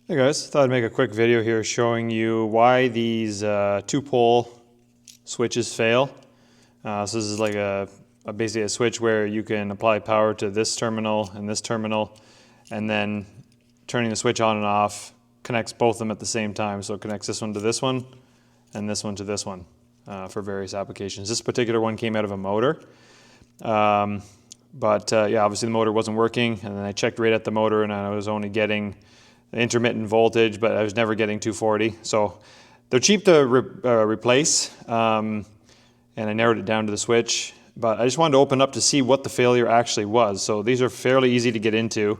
Hey guys, thought I'd make a quick video here showing you why these two-pole switches fail. So this is like basically a switch where you can apply power to this terminal and this terminal, and then turning the switch on and off connects both of them at the same time. So it connects this one to this one and this one to this one for various applications. This particular one came out of a motor. Yeah, obviously the motor wasn't working, and then I checked right at the motor and I was only getting intermittent voltage, but I was never getting 240. So they're cheap to replace, and I narrowed it down to the switch. But I just wanted to open up to see what the failure actually was. So these are fairly easy to get into.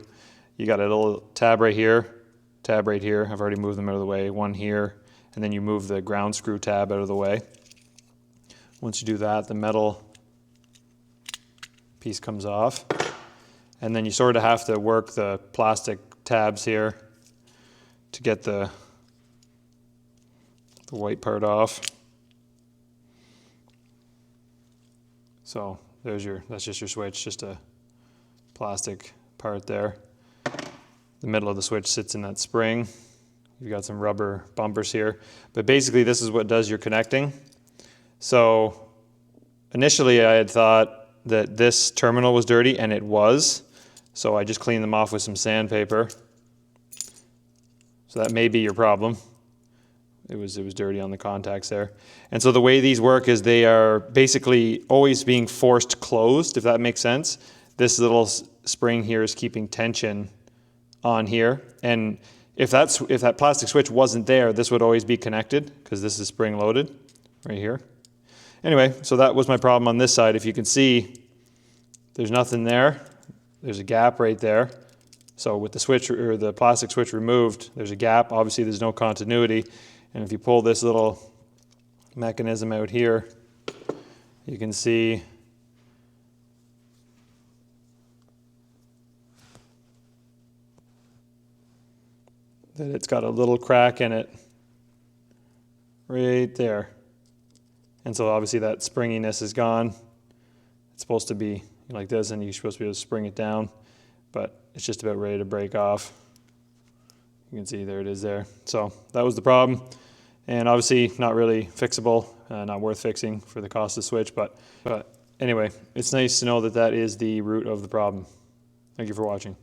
You got a little tab right here, tab right here. I've already moved them out of the way. One here, and then you move the ground screw tab out of the way. Once you do that, the metal piece comes off. And then you sort of have to work the plastic tabs here to get the white part off. So that's just your switch, just a plastic part there. The middle of the switch sits in that spring. You've got some rubber bumpers here. But basically this is what does your connecting. So initially I had thought that this terminal was dirty, and it was. So I just cleaned them off with some sandpaper. So that may be your problem. It was dirty on the contacts there. And so the way these work is they are basically always being forced closed, if that makes sense. This little spring here is keeping tension on here. And if that plastic switch wasn't there, this would always be connected because this is spring loaded right here. Anyway, so that was my problem on this side. If you can see, there's nothing there. There's a gap right there. So with the switch or the plastic switch removed, there's a gap. Obviously there's no continuity. And if you pull this little mechanism out here, you can see that it's got a little crack in it right there. And so obviously that springiness is gone. It's supposed to be like this, and you're supposed to be able to spring it down, but it's just about ready to break off. You can see there it is there. So that was the problem, and obviously not really fixable, not worth fixing for the cost of the switch, but anyway, it's nice to know that that is the root of the problem. Thank you for watching.